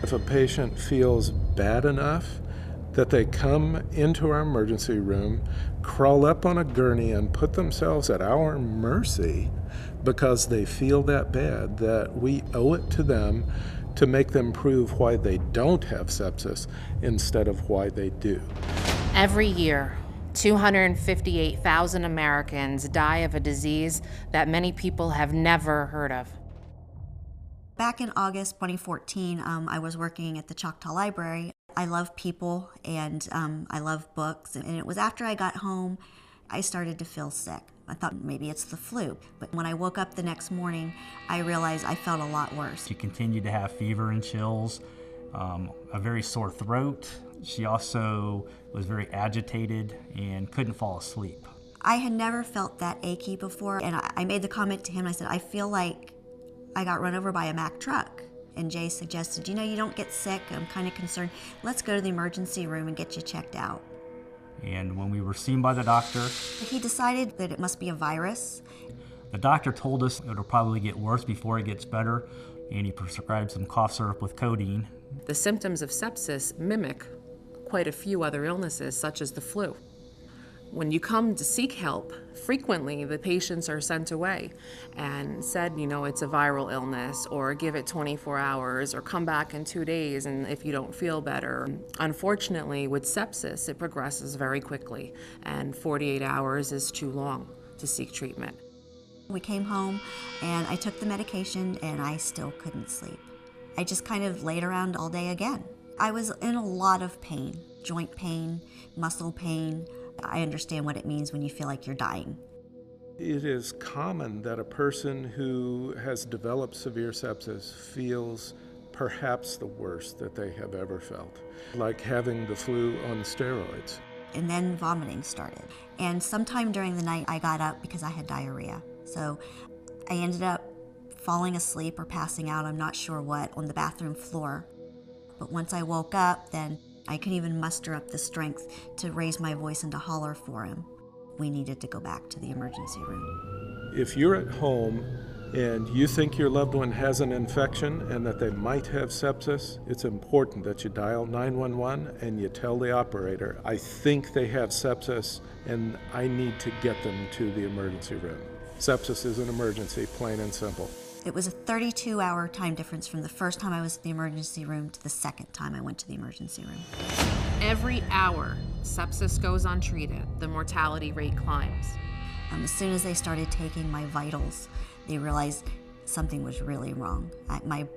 If a patient feels bad enough that they come into our emergency room, crawl up on a gurney and put themselves at our mercy because they feel that bad, that we owe it to them to make them prove why they don't have sepsis instead of why they do. Every year, 258,000 Americans die of a disease that many people have never heard of. Back in August 2014, I was working at the Choctaw Library. I love people and I love books. And it was after I got home, I started to feel sick. I thought maybe it's the flu. But when I woke up the next morning, I realized I felt a lot worse. She continued to have fever and chills, a very sore throat. She also was very agitated and couldn't fall asleep. I had never felt that achy before, and I made the comment to him, I said, I feel like I got run over by a Mack truck. And Jay suggested, you don't get sick, I'm kind of concerned. Let's go to the emergency room and get you checked out. And when we were seen by the doctor, he decided that it must be a virus. The doctor told us it'll probably get worse before it gets better, and he prescribed some cough syrup with codeine. The symptoms of sepsis mimic quite a few other illnesses, such as the flu. When you come to seek help, frequently the patients are sent away and said, it's a viral illness, or give it 24 hours, or come back in 2 days and if you don't feel better. Unfortunately, with sepsis, it progresses very quickly, and 48 hours is too long to seek treatment. We came home and I took the medication and I still couldn't sleep. I just kind of laid around all day again. I was in a lot of pain, joint pain, muscle pain. I understand what it means when you feel like you're dying. It is common that a person who has developed severe sepsis feels perhaps the worst that they have ever felt, like having the flu on steroids. And then vomiting started. And sometime during the night I got up because I had diarrhea. So I ended up falling asleep or passing out, I'm not sure what, on the bathroom floor. But once I woke up, then I couldn't even muster up the strength to raise my voice and to holler for him. We needed to go back to the emergency room. If you're at home and you think your loved one has an infection and that they might have sepsis, it's important that you dial 911 and you tell the operator, I think they have sepsis and I need to get them to the emergency room. Sepsis is an emergency, plain and simple. It was a 32-hour time difference from the first time I was at the emergency room to the second time I went to the emergency room. Every hour sepsis goes untreated, the mortality rate climbs. As soon as they started taking my vitals, they realized something was really wrong. My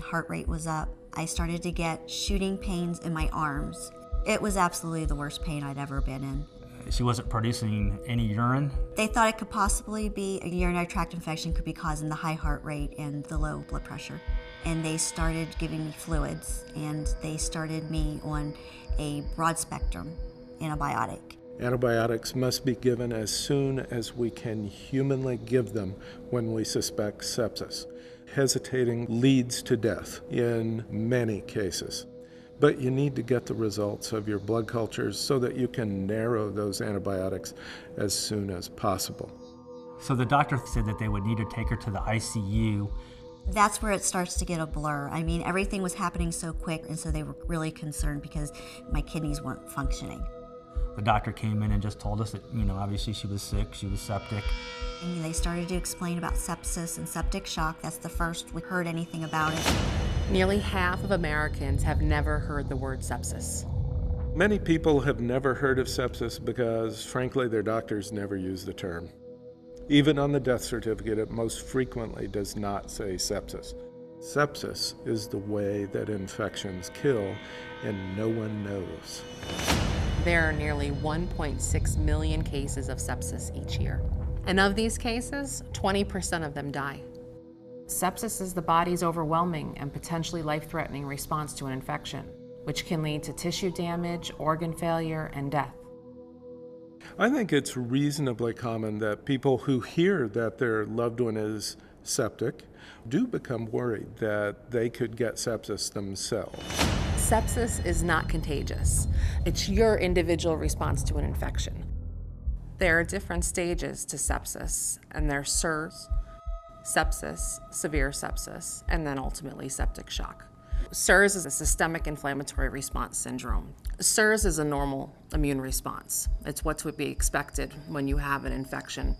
heart rate was up. I started to get shooting pains in my arms. It was absolutely the worst pain I'd ever been in. She wasn't producing any urine. They thought it could possibly be a urinary tract infection, could be causing the high heart rate and the low blood pressure. And they started giving me fluids, and they started me on a broad spectrum antibiotic. Antibiotics must be given as soon as we can humanly give them when we suspect sepsis. Hesitating leads to death in many cases. But you need to get the results of your blood cultures so that you can narrow those antibiotics as soon as possible. So the doctor said that they would need to take her to the ICU. That's where it starts to get a blur. I mean, everything was happening so quick, and so they were really concerned because my kidneys weren't functioning. The doctor came in and just told us that, obviously she was sick, she was septic. And they started to explain about sepsis and septic shock. That's the first we heard anything about it. Nearly half of Americans have never heard the word sepsis. Many people have never heard of sepsis because, frankly, their doctors never use the term. Even on the death certificate, it most frequently does not say sepsis. Sepsis is the way that infections kill, and no one knows. There are nearly 1.6 million cases of sepsis each year. And of these cases, 20% of them die. Sepsis is the body's overwhelming and potentially life-threatening response to an infection, which can lead to tissue damage, organ failure, and death. I think it's reasonably common that people who hear that their loved one is septic do become worried that they could get sepsis themselves. Sepsis is not contagious. It's your individual response to an infection. There are different stages to sepsis, and there's SIRS, sepsis, severe sepsis, and then ultimately septic shock. SIRS is a systemic inflammatory response syndrome. SIRS is a normal immune response. It's what would be expected when you have an infection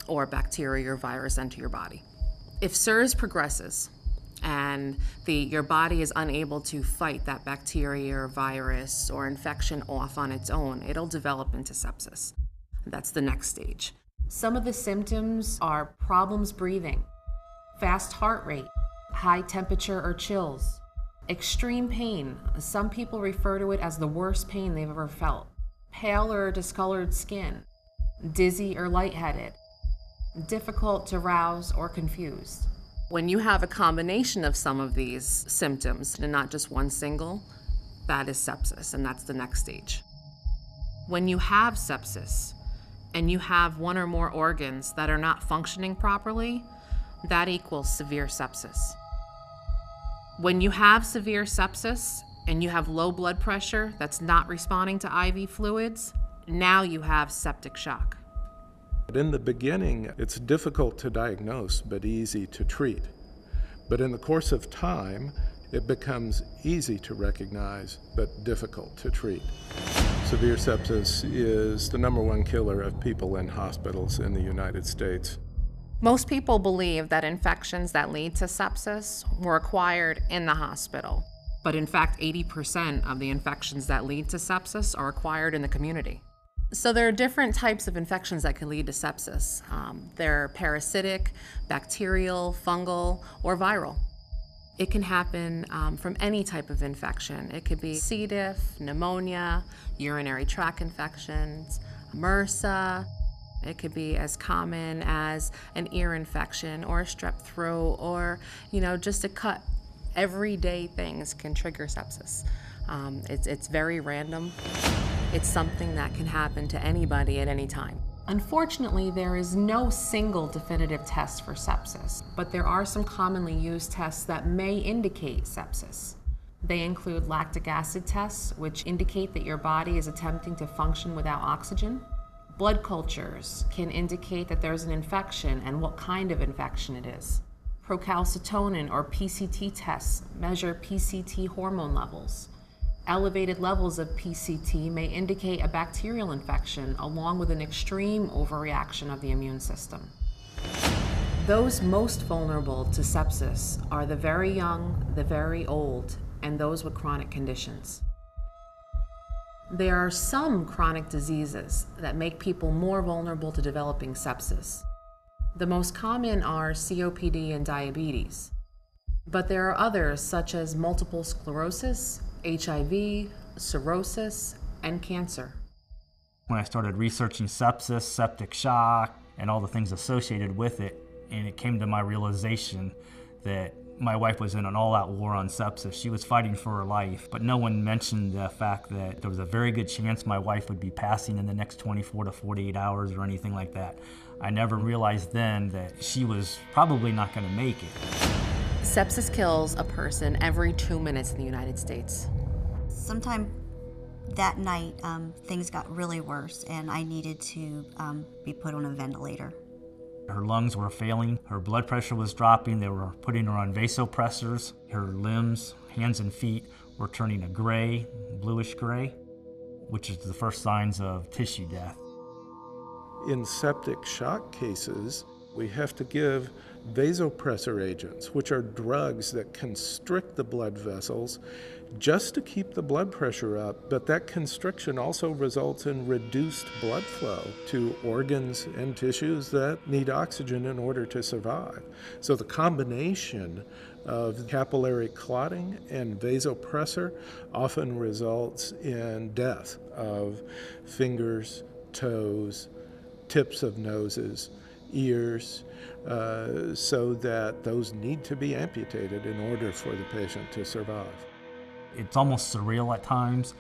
or bacteria or virus enter your body. If SIRS progresses and your body is unable to fight that bacteria or virus or infection off on its own, it'll develop into sepsis. That's the next stage. Some of the symptoms are problems breathing, fast heart rate, high temperature or chills, extreme pain. Some people refer to it as the worst pain they've ever felt. Pale or discolored skin, dizzy or lightheaded, difficult to rouse or confused. When you have a combination of some of these symptoms, and not just one single, that is sepsis, and that's the next stage. When you have sepsis, and you have one or more organs that are not functioning properly, that equals severe sepsis. When you have severe sepsis and you have low blood pressure that's not responding to IV fluids, now you have septic shock. In the beginning, it's difficult to diagnose but easy to treat. But in the course of time, it becomes easy to recognize but difficult to treat. Severe sepsis is the #1 killer of people in hospitals in the United States. Most people believe that infections that lead to sepsis were acquired in the hospital. But in fact, 80% of the infections that lead to sepsis are acquired in the community. So there are different types of infections that can lead to sepsis. They're parasitic, bacterial, fungal, or viral. It can happen from any type of infection. It could be C. diff, pneumonia, urinary tract infections, MRSA. It could be as common as an ear infection or a strep throat or, just a cut. Everyday things can trigger sepsis. It's very random. It's something that can happen to anybody at any time. Unfortunately, there is no single definitive test for sepsis, but there are some commonly used tests that may indicate sepsis. They include lactic acid tests, which indicate that your body is attempting to function without oxygen. Blood cultures can indicate that there's an infection and what kind of infection it is. Procalcitonin or PCT tests measure PCT hormone levels. Elevated levels of PCT may indicate a bacterial infection along with an extreme overreaction of the immune system. Those most vulnerable to sepsis are the very young, the very old, and those with chronic conditions. There are some chronic diseases that make people more vulnerable to developing sepsis. The most common are COPD and diabetes, but there are others such as multiple sclerosis, HIV, cirrhosis, and cancer. When I started researching sepsis, septic shock, and all the things associated with it, and it came to my realization that my wife was in an all-out war on sepsis. She was fighting for her life, but no one mentioned the fact that there was a very good chance my wife would be passing in the next 24 to 48 hours or anything like that. I never realized then that she was probably not going to make it. Sepsis kills a person every 2 minutes in the United States. Sometime that night, things got really worse, and I needed to be put on a ventilator. Her lungs were failing, her blood pressure was dropping, they were putting her on vasopressors, her limbs, hands and feet were turning a gray, bluish gray, which is the first signs of tissue death. In septic shock cases, we have to give vasopressor agents, which are drugs that constrict the blood vessels just to keep the blood pressure up, but that constriction also results in reduced blood flow to organs and tissues that need oxygen in order to survive. So the combination of capillary clotting and vasopressor often results in death of fingers, toes, tips of noses, ears, so that those need to be amputated in order for the patient to survive. It's almost surreal at times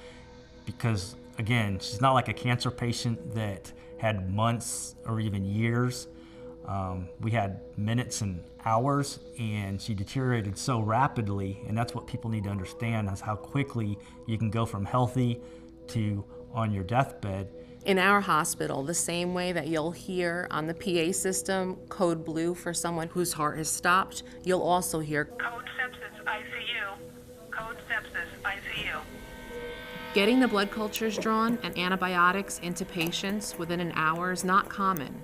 because, again, she's not like a cancer patient that had months or even years. We had minutes and hours, and she deteriorated so rapidly, and that's what people need to understand is how quickly you can go from healthy to on your deathbed. In our hospital, the same way that you'll hear on the PA system code blue for someone whose heart has stopped, you'll also hear code sepsis ICU, ICU. Getting the blood cultures drawn and antibiotics into patients within an hour is not common,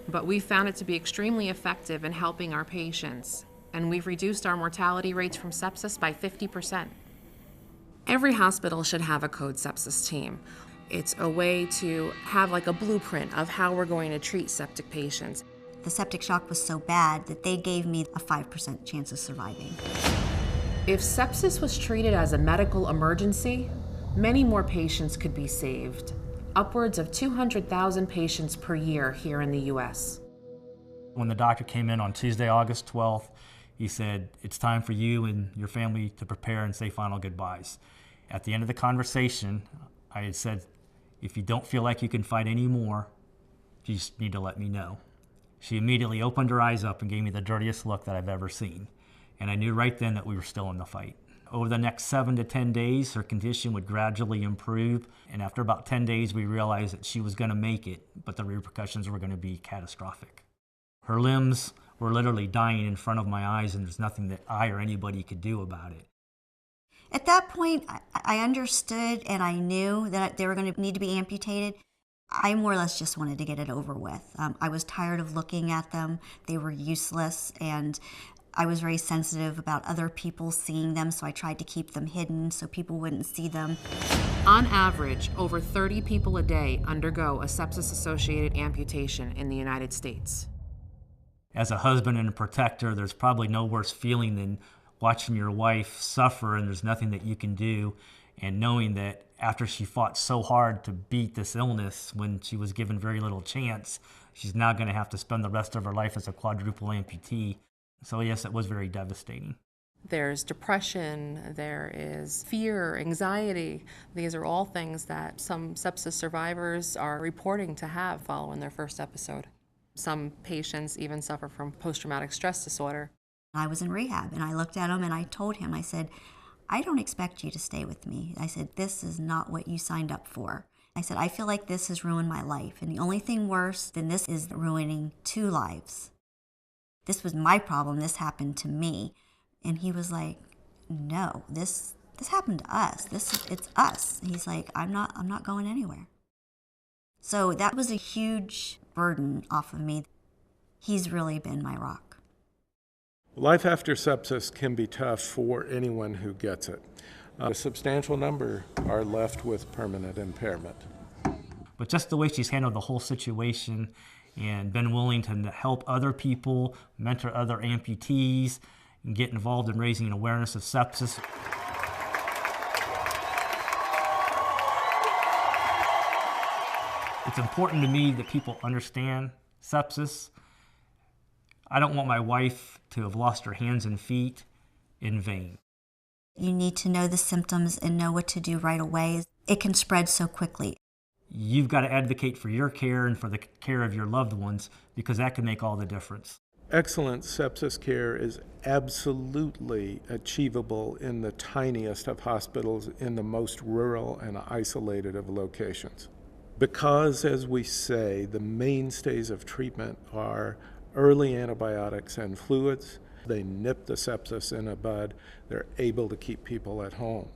but we found it to be extremely effective in helping our patients, and we've reduced our mortality rates from sepsis by 50%. Every hospital should have a code sepsis team. It's a way to have like a blueprint of how we're going to treat septic patients. The septic shock was so bad that they gave me a 5% chance of surviving. If sepsis was treated as a medical emergency, many more patients could be saved. Upwards of 200,000 patients per year here in the U.S. When the doctor came in on Tuesday, August 12th, he said, "It's time for you and your family to prepare and say final goodbyes." At the end of the conversation, I had said, "If you don't feel like you can fight anymore, you just need to let me know." She immediately opened her eyes up and gave me the dirtiest look that I've ever seen. And I knew right then that we were still in the fight. Over the next 7 to 10 days, her condition would gradually improve. And after about 10 days, we realized that she was going to make it, but the repercussions were going to be catastrophic. Her limbs were literally dying in front of my eyes, and there's nothing that I or anybody could do about it. At that point, I understood and I knew that they were going to need to be amputated. I more or less just wanted to get it over with. I was tired of looking at them. They were useless, and I was very sensitive about other people seeing them, so I tried to keep them hidden so people wouldn't see them. On average, over 30 people a day undergo a sepsis-associated amputation in the United States. As a husband and a protector, there's probably no worse feeling than watching your wife suffer and there's nothing that you can do, and knowing that after she fought so hard to beat this illness when she was given very little chance, she's now going to have to spend the rest of her life as a quadruple amputee. So yes, it was very devastating. There's depression, there is fear, anxiety. These are all things that some sepsis survivors are reporting to have following their first episode. Some patients even suffer from post-traumatic stress disorder. I was in rehab, and I looked at him and I told him, I said, "I don't expect you to stay with me." I said, "This is not what you signed up for." I said, "I feel like this has ruined my life, and the only thing worse than this is ruining 2 lives. This was my problem. This happened to me." And he was like, "No, this happened to us. It's us." He's like, I'm not going anywhere." So that was a huge burden off of me. He's really been my rock. Life after sepsis can be tough for anyone who gets it. A substantial number are left with permanent impairment. But just the way she's handled the whole situation and been willing to help other people, mentor other amputees, and get involved in raising awareness of sepsis. It's important to me that people understand sepsis. I don't want my wife to have lost her hands and feet in vain. You need to know the symptoms and know what to do right away. It can spread so quickly. You've got to advocate for your care and for the care of your loved ones, because that can make all the difference. Excellent sepsis care is absolutely achievable in the tiniest of hospitals in the most rural and isolated of locations. Because, as we say, the mainstays of treatment are early antibiotics and fluids, they nip the sepsis in the bud. They're able to keep people at home.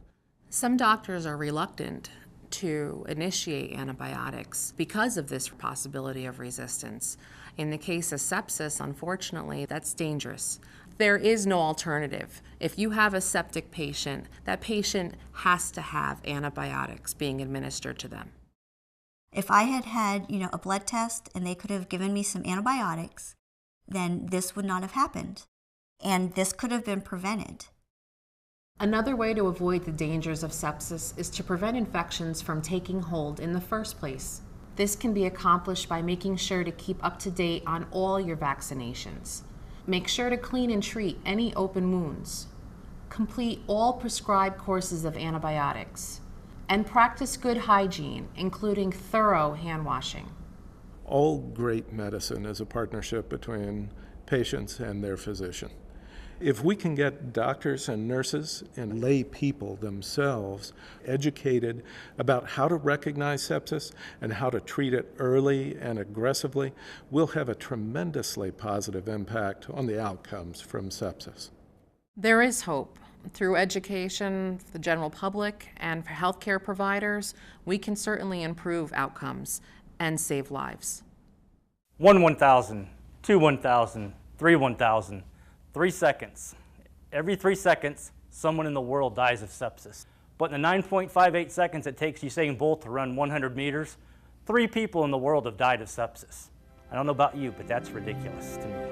Some doctors are reluctant to initiate antibiotics because of this possibility of resistance. In the case of sepsis, unfortunately, that's dangerous. There is no alternative. If you have a septic patient, that patient has to have antibiotics being administered to them. If I had had, a blood test and they could have given me some antibiotics, then this would not have happened. And this could have been prevented. Another way to avoid the dangers of sepsis is to prevent infections from taking hold in the first place. This can be accomplished by making sure to keep up to date on all your vaccinations. Make sure to clean and treat any open wounds. Complete all prescribed courses of antibiotics. And practice good hygiene, including thorough hand washing. All great medicine is a partnership between patients and their physician. If we can get doctors and nurses and lay people themselves educated about how to recognize sepsis and how to treat it early and aggressively, we'll have a tremendously positive impact on the outcomes from sepsis. There is hope. Through education for the general public and for healthcare providers, we can certainly improve outcomes and save lives. 1 1,000, 2 1,000, 3 1,000, 3 seconds. Every 3 seconds, someone in the world dies of sepsis. But in the 9.58 seconds it takes Usain Bolt to run 100 meters, 3 people in the world have died of sepsis. I don't know about you, but that's ridiculous to me.